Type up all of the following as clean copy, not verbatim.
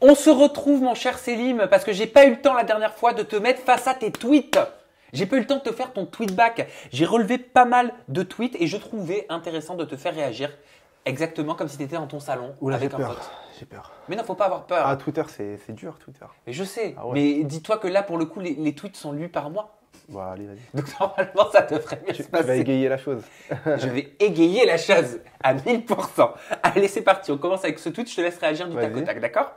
On se retrouve, mon cher Selim, parce que j'ai pas eu le temps la dernière fois de te mettre face à tes tweets. J'ai pas eu le temps de te faire ton tweet back. J'ai relevé pas mal de tweets et je trouvais intéressant de te faire réagir exactement comme si tu étais dans ton salon avec un pote. J'ai peur. Mais non, faut pas avoir peur. Ah, Twitter, c'est dur, Twitter. Mais je sais. Ah ouais. Mais dis-toi que là, pour le coup, les tweets sont lus par moi. Bon, allez, vas-y. Donc normalement, ça devrait bien se Tu vas passer. égayer la chose. Je vais égayer la chose à 1000%. Allez, c'est parti. On commence avec ce tweet. Je te laisse réagir du tac au tac, d'accord?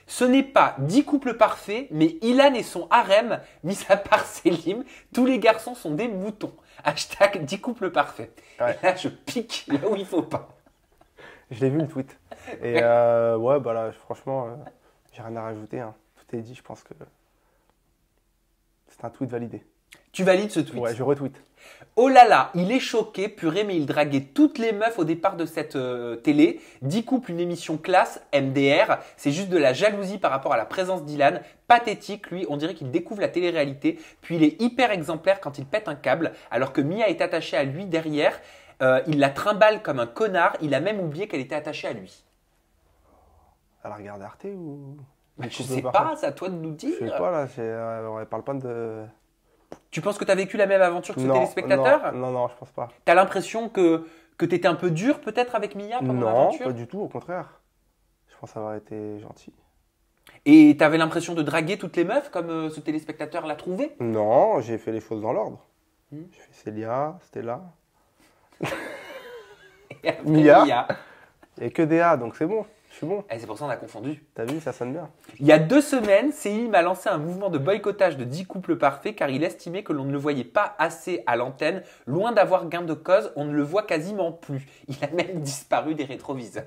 Ce n'est pas 10 couples parfaits, mais Ilan et son harem, mis à part Selim, tous les garçons sont des moutons. Hashtag 10 couples parfaits. Ouais. Et là, je pique là où il faut pas. Je l'ai vu le tweet. Et ouais, bah là, franchement, j'ai rien à rajouter. Hein. Tout est dit, je pense que c'est un tweet validé. Tu valides ce tweet? Ouais, je retweet. Oh là là, il est choqué, purée, mais il draguait toutes les meufs au départ de cette télé. 10 couples, une émission classe, MDR. C'est juste de la jalousie par rapport à la présence d'Ilan. Pathétique, lui, on dirait qu'il découvre la télé-réalité. Puis il est hyper exemplaire quand il pète un câble, alors que Mia est attachée à lui derrière. Il la trimballe comme un connard. Il a même oublié qu'elle était attachée à lui. Elle a regardé Arte ou Je sais pas, c'est à toi de nous dire. Je sais pas, là, on parle pas de... Tu penses que tu as vécu la même aventure que ce téléspectateur? Non, je pense pas. Tu as l'impression que tu étais un peu dur peut-être avec Mia pendant l'aventure? Non, pas du tout, au contraire. Je pense avoir été gentil. Et tu avais l'impression de draguer toutes les meufs comme ce téléspectateur l'a trouvé? Non, j'ai fait les choses dans l'ordre. Hmm. J'ai fait Célia, Stella, Et après, Mia. Et que des A, donc c'est bon. Je suis bon. Et c'est pour ça qu'on a confondu. T'as vu, ça sonne bien. Il y a 2 semaines, Selim a lancé un mouvement de boycottage de 10 couples parfaits car il estimait que l'on ne le voyait pas assez à l'antenne. Loin d'avoir gain de cause, on ne le voit quasiment plus. Il a même disparu des rétroviseurs.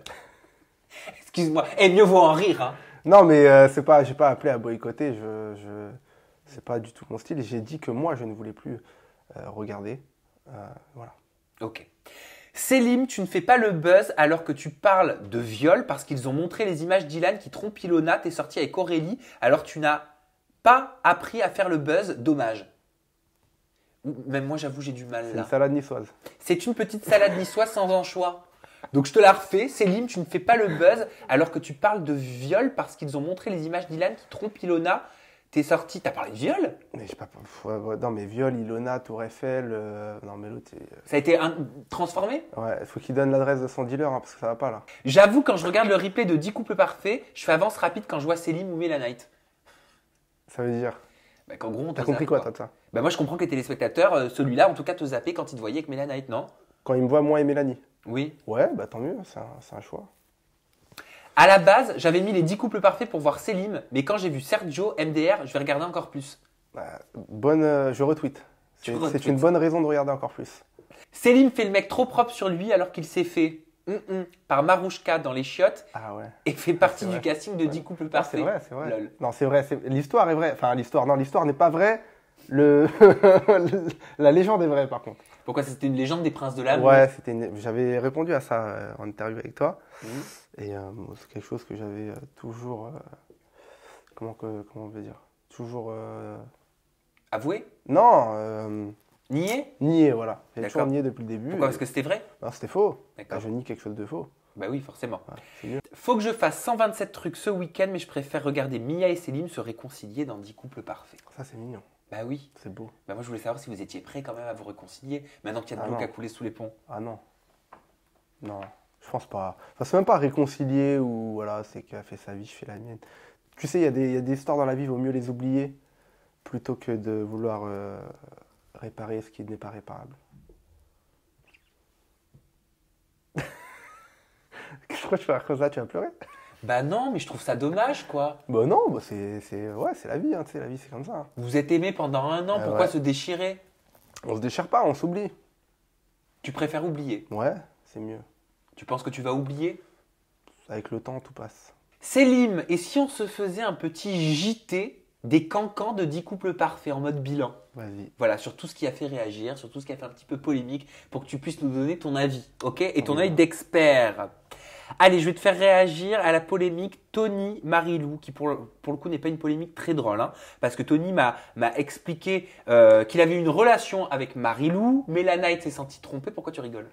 Excuse-moi. Et mieux vaut en rire, hein. Non, mais c'est pas, j'ai pas appelé à boycotter. C'est pas du tout mon style. J'ai dit que moi, je ne voulais plus regarder. Voilà. Ok. Selim, tu ne fais pas le buzz alors que tu parles de viol parce qu'ils ont montré les images d'Ilan qui trompe Ilona. T'es sorti avec Aurélie alors tu n'as pas appris à faire le buzz. Dommage. Même moi, j'avoue, j'ai du mal C'est là. une salade niçoise. C'est une petite salade niçoise sans anchois. Donc je te la refais. Selim, tu ne fais pas le buzz alors que tu parles de viol parce qu'ils ont montré les images d'Ilan qui trompe Ilona. T'es sorti, t'as parlé de viol? Mais j'ai pas. Non, mais viol, Ilona, Tour Eiffel. Non, mais l'autre. Ça a été transformé? Ouais, il faut qu'il donne l'adresse de son dealer hein, parce que ça va pas là. J'avoue, quand je regarde le replay de 10 couples parfaits, je fais avance rapide quand je vois Selim ou Mélanite. Ça veut dire. Bah, qu'en gros, on te T'as compris zappe, quoi, toi, de ça? Bah, moi, je comprends que les téléspectateurs, celui-là, en tout cas, te zappaient quand ils te voyaient avec Mélanite, non? Quand il me voit, moi et Mélanie. Oui. Ouais, bah tant mieux, c'est un choix. À la base, j'avais mis les 10 couples parfaits pour voir Selim, mais quand j'ai vu Sergio, MDR, je vais regarder encore plus. Je retweet. C'est retweets. une bonne raison de regarder encore plus. Selim fait le mec trop propre sur lui alors qu'il s'est fait par Marouchka dans les chiottes Ah ouais. et fait partie c'est du vrai. casting de 10 couples Ah, parfaits. c'est vrai. Lol. Non, c'est vrai. L'histoire est vraie. Enfin, l'histoire n'est pas vraie. La légende est vraie, par contre. Pourquoi c'était une légende des princes de l'amour? Ouais, j'avais répondu à ça en interview avec toi. Mhm. Et c'est quelque chose que j'avais toujours. Comment on veut dire? Toujours. Avoué? Non, Nié? nié, voilà. J'ai D'accord. toujours nié depuis le début. Pourquoi? Parce que c'était vrai? Non, c'était faux. D'accord. Je nie quelque chose de faux. Bah oui, forcément. Ouais, c'est mieux. Faut que je fasse 127 trucs ce week-end, mais je préfère regarder Mia et Selim se réconcilier dans 10 couples parfaits. Ça, c'est mignon. Bah oui. C'est beau. Bah moi, je voulais savoir si vous étiez prêts quand même à vous réconcilier, maintenant qu'il y a de Ah l'eau non. qui a coulé sous les ponts. Ah non. Non, je pense pas. Enfin, c'est même pas réconcilier ou voilà, c'est qu'elle a fait sa vie, je fais la mienne. Tu sais, il y a des histoires dans la vie, il vaut mieux les oublier plutôt que de vouloir réparer ce qui n'est pas réparable. Je crois que je fais comme ça, tu vas pleurer? Bah non, mais je trouve ça dommage, quoi. Bah non, bah ouais, c'est la vie, hein, tu sais, la vie c'est comme ça. Hein. Vous êtes aimés pendant 1 an, pourquoi ouais. se déchirer? On se déchire pas, on s'oublie. Tu préfères oublier? Ouais, c'est mieux. Tu penses que tu vas oublier? Avec le temps, tout passe. Selim, et si on se faisait un petit JT des cancans de 10 couples parfaits en mode bilan? Vas-y. Voilà, sur tout ce qui a fait réagir, sur tout ce qui a fait un petit peu polémique, pour que tu puisses nous donner ton avis, ok? Et ton Oui. œil d'expert. Allez, je vais te faire réagir à la polémique Tony Marilou, qui pour le coup n'est pas une polémique très drôle, hein, parce que Tony m'a expliqué qu'il avait une relation avec Marilou, Mélanite s'est senti trompé. Pourquoi tu rigoles?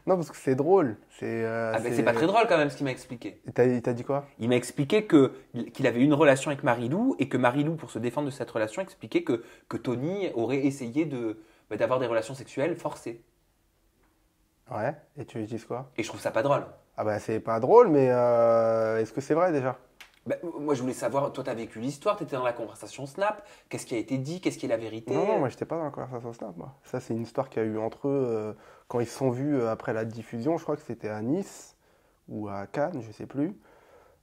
Non, parce que c'est drôle. Ah ben c'est pas très drôle quand même ce qu'il m'a expliqué. Il t'a dit quoi? Il m'a expliqué qu'il avait une relation avec Marilou et que Marilou, pour se défendre de cette relation, expliquait que Tony aurait essayé d'avoir des relations sexuelles forcées. Ouais, et tu lui dis quoi? Et je trouve ça pas drôle. Ah bah c'est pas drôle, mais est-ce que c'est vrai déjà? Ben, moi je voulais savoir, toi t'as vécu l'histoire, t'étais dans la conversation Snap, qu'est-ce qui a été dit, qu'est-ce qui est la vérité? Non, moi j'étais pas dans la conversation Snap, moi. Ça c'est une histoire qu'il y a eu entre eux quand ils se sont vus après la diffusion, je crois que c'était à Nice ou à Cannes, je sais plus.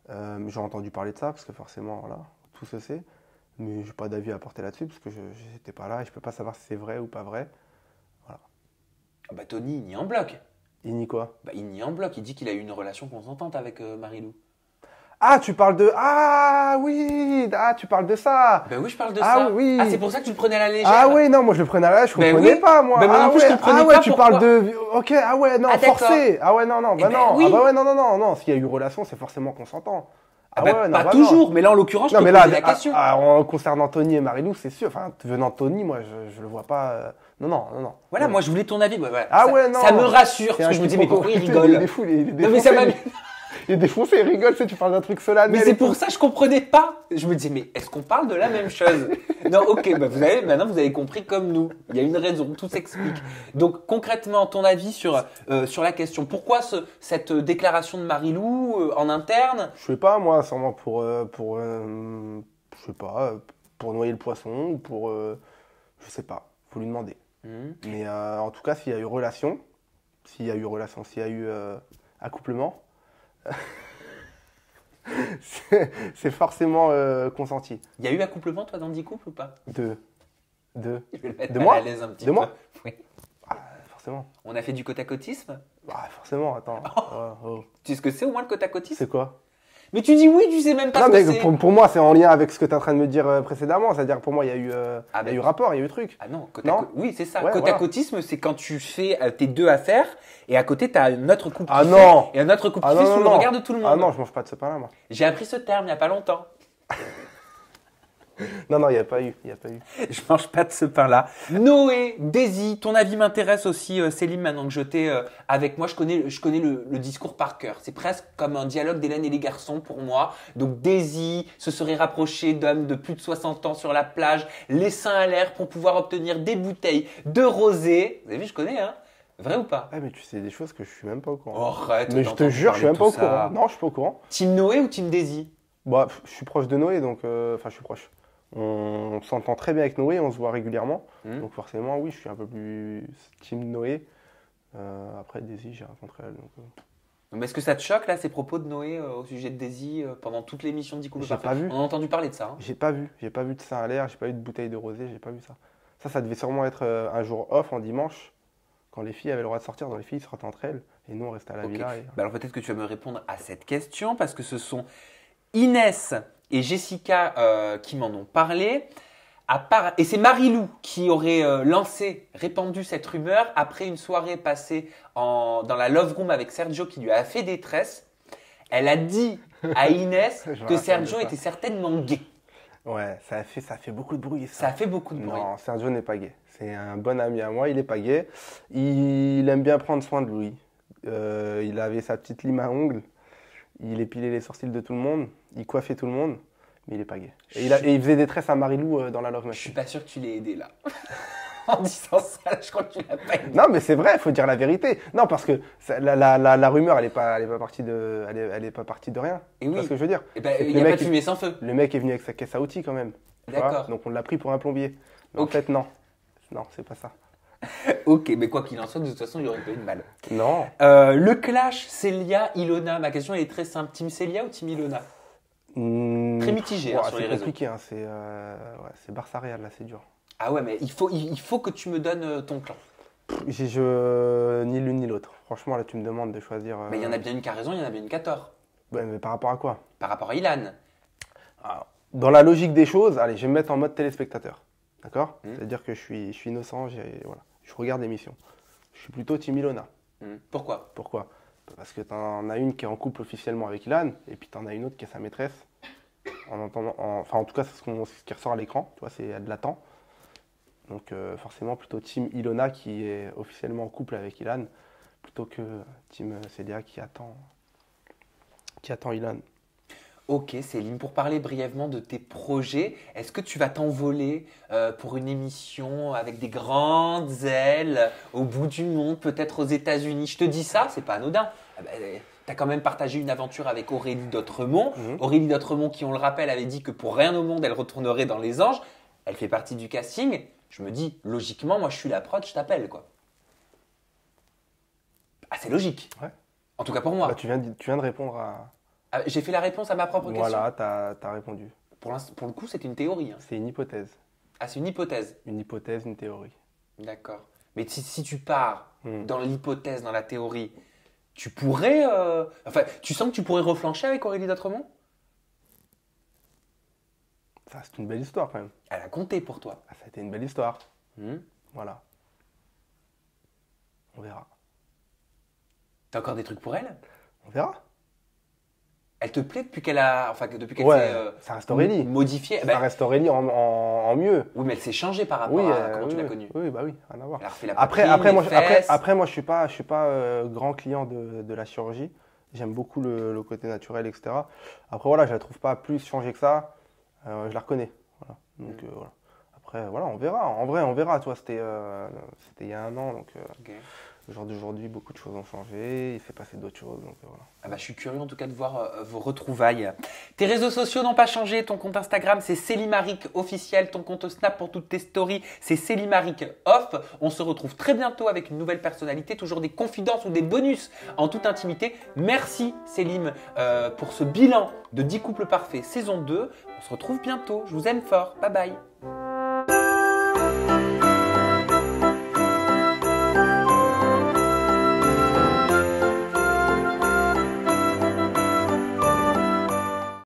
J'ai entendu parler de ça parce que forcément, voilà, tout se sait. Mais j'ai pas d'avis à porter là-dessus parce que je n'étais pas là et je peux pas savoir si c'est vrai ou pas vrai. Voilà. Ah bah Tony, il nie en bloc. Il nie quoi? Bah, il nie en bloc, il dit qu'il a eu une relation consentante avec Marilou. Ah, tu parles de... Ah oui! Ah, tu parles de ça! Ben oui, je parle de Ah ça. oui. Ah, c'est pour ça que tu le prenais à la légère. Ah oui, non, moi je le prenais à la, je Ben comprenais oui. pas, moi. Ben moi non Ah plus, je ouais, comprenais ah ouais, pas tu pourquoi. parles de... Ok, ah ouais, non, Ah, d'accord. forcé. Ah ouais, non, bah ben non. oui. Ah bah ouais, non. S'il y a eu relation, c'est forcément consentant. Ah bah, ouais, non, pas bah toujours, non. mais là en l'occurrence, je Non, te mais posais là, la question. concernant Tony et Marilou, c'est sûr. Enfin, venant de Tony, moi, je le vois pas. Non. Voilà, Non. moi je voulais ton avis. Voilà. Ah ça, ouais, non. ça me rassure, C'est parce que je me dis, mais pourquoi il Il rigole? est fou, il est Non, mais ça m'a défoncé. Il est défoncé, il rigole, tu sais, tu parles d'un truc solennel. Mais c'est pour ça que je comprenais pas. Je me disais, mais est-ce qu'on parle de la même chose? Non, ok, bah maintenant vous avez compris comme nous. Il y a une raison, tout s'explique. Donc concrètement, ton avis sur la question. Pourquoi cette déclaration de Marilou en interne? Je sais pas, moi, sûrement je sais pas, pour noyer le poisson ou pour, je sais pas, faut lui demander. Mais en tout cas, s'il y a eu relation, s'il y a eu accouplement, c'est forcément consenti. Il y a eu accouplement toi dans 10 couples ou pas? De Je vais le mettre De mal moi à l'aise un petit De peu. moi Oui. forcément. On a fait du côte-à-côtisme? Forcément, attends. Oh. Tu sais ce que c'est au moins le côte-à-côtisme? C'est quoi? Mais tu dis oui, tu sais même pas Non, ce que mais c'est. pour moi, c'est en lien avec ce que tu es en train de me dire précédemment. C'est-à-dire, pour moi, il y a eu, Ah, il y a eu rapport, il y a eu truc. Ah non, Non oui, c'est ça. Ouais, Côte-à-côtisme, c'est quand tu fais tes deux affaires et à côté, tu as un autre couple Ah qui non. fait et un autre couple Ah qui fait non, sous le non. regard de tout le monde. Ah non, je mange pas de ce pain-là, moi. J'ai appris ce terme il n'y a pas longtemps. Non, il n'y a pas eu. Je mange pas de ce pain-là. Noé, Daisy, ton avis m'intéresse aussi, Céline, maintenant que je t'ai avec moi. Je connais le discours par cœur. C'est presque comme un dialogue d'Hélène et les garçons pour moi. Donc Daisy se serait rapprochée d'hommes de plus de 60 ans sur la plage, les seins à l'air pour pouvoir obtenir des bouteilles de rosé. Vous avez vu, je connais, hein? Vrai ou pas? Ah, mais tu sais des choses que je suis même pas au courant. Oh, arrête, Mais je te jure, je suis même pas au courant. Non, je suis pas au courant. Team Noé ou Team Daisy? Bah, je suis proche de Noé, donc. Enfin, je suis proche. On s'entend très bien avec Noé, on se voit régulièrement. Donc, forcément, oui, je suis un peu plus team Noé. Après, Daisy, j'ai rencontré elle. Donc, Mais est-ce que ça te choque, là, ces propos de Noé au sujet de Daisy pendant toute l'émission de 10 couples J'ai pas vu. On a entendu parler de ça. Hein. J'ai pas vu de sein à l'air, j'ai pas vu de bouteille de rosé, j'ai pas vu ça. Ça devait sûrement être un jour off en dimanche, quand les filles avaient le droit de sortir, dans les filles sortaient entre elles, et nous on restait à la villa. Et... Bah alors peut-être que tu vas me répondre à cette question, parce que ce sont Inès et Jessica qui m'en ont parlé. Et c'est Marilou qui aurait répandu cette rumeur après une soirée passée dans la Love Room avec Sergio qui lui a fait détresse. Elle a dit à Inès que Sergio était certainement gay. Ouais, ça a fait beaucoup de bruit. Ça a fait beaucoup de bruit. Non, Sergio n'est pas gay. C'est un bon ami à moi, il n'est pas gay. Il aime bien prendre soin de lui. Il avait sa petite lime à ongles. Il épilait les sourcils de tout le monde. Il coiffait tout le monde. Mais il n'est pas gay. Et il faisait des tresses à Marilou dans la Love Machine. Je suis pas sûr que tu l'aies aidé là. En disant ça, je crois que tu l'as pas aidé. Non, mais c'est vrai, il faut dire la vérité. Non, parce que la rumeur, elle est pas partie de rien. Et oui. C'est ce que je veux dire. Et ben, il n'y a pas de fumée sans feu. Le mec est venu avec sa caisse à outils quand même. D'accord. Donc on l'a pris pour un plombier. Mais Ok. en fait, non. Non, c'est pas ça. Ok, mais quoi qu'il en soit, de toute façon, il aurait pas eu de mal. Non. Le clash Célia-Ilona. Ma question elle est très simple. Team Célia ou Team Ilona? Très mitigé sur les c'est réseaux. compliqué, hein. C'est Barça Real, là, c'est dur. Ah ouais, mais il faut que tu me donnes ton clan. Ni l'une ni l'autre. Franchement, là, tu me demandes de choisir. Mais il y en a bien une qui a raison, il y en a bien une qui a tort. Ouais, mais par rapport à quoi? Par rapport à Ilan. Alors, dans la logique des choses, allez, je vais me mettre en mode téléspectateur. D'accord? C'est-à-dire que je suis innocent, voilà. Je regarde l'émission. Je suis plutôt Team Ilona. Pourquoi? Pourquoi? Parce que t'en as une qui est en couple officiellement avec Ilan, et puis t'en as une autre qui est sa maîtresse. Enfin, en tout cas, c'est ce qui ressort à l'écran. Tu vois, c'est de latent. Donc, forcément, plutôt Team Ilona qui est officiellement en couple avec Ilan. plutôt que Team Célia qui attend Ilan. Ok, Céline, pour parler brièvement de tes projets, est-ce que tu vas t'envoler pour une émission avec des grandes ailes au bout du monde, peut-être aux États-Unis? Je te dis ça, c'est pas anodin. Tu as quand même partagé une aventure avec Aurélie d'Autremont. Aurélie d'Autremont, qui, on le rappelle, avait dit que pour rien au monde, elle retournerait dans Les Anges. Elle fait partie du casting. Je me dis, logiquement, moi, je suis la prod, je t'appelle, quoi. Ah, c'est logique. Ouais. En tout cas pour moi. Bah, tu viens de répondre à. Ah, j'ai fait la réponse à ma propre question. Voilà, tu as répondu. Pour le coup, c'est une théorie. Hein. C'est une hypothèse. Ah, c'est une hypothèse. Une hypothèse, une théorie. D'accord. Mais si tu pars Hmm. dans l'hypothèse, dans la théorie, tu pourrais. Enfin, tu sens que tu pourrais reflancher avec Aurélie d'Autremont? Ça, c'est une belle histoire quand même. Elle a compté pour toi. Ah, ça a été une belle histoire. Hmm. Voilà. On verra. T'as encore des trucs pour elle? On verra. Elle te plaît depuis qu'elle a. Enfin, depuis qu'elle Ouais, s'est ça reste Aurélie. modifiée? Ça reste Aurélie en mieux. Oui, mais elle s'est changée par rapport Oui, à comment tu oui, l'as connue. Oui, bah oui, rien à voir. Elle a refait la Après, poitrine, après, moi, les fesses. moi, je suis pas grand client de la chirurgie. J'aime beaucoup le côté naturel, etc. Après, voilà, je la trouve pas plus changée que ça. Je la reconnais. Voilà. Donc, voilà. Après, voilà, on verra. En vrai, on verra. Toi, c'était il y a un an. Donc, Ok. le jour d'aujourd'hui, beaucoup de choses ont changé. Il s'est passé d'autres choses. Donc, voilà. Ah bah, je suis curieux en tout cas de voir vos retrouvailles. Tes réseaux sociaux n'ont pas changé. Ton compte Instagram, c'est Célimaric officiel. Ton compte Snap pour toutes tes stories, c'est Célimaric off. On se retrouve très bientôt avec une nouvelle personnalité, toujours des confidences ou des bonus en toute intimité. Merci Célim pour ce bilan de 10 couples parfaits saison 2. On se retrouve bientôt. Je vous aime fort. Bye bye.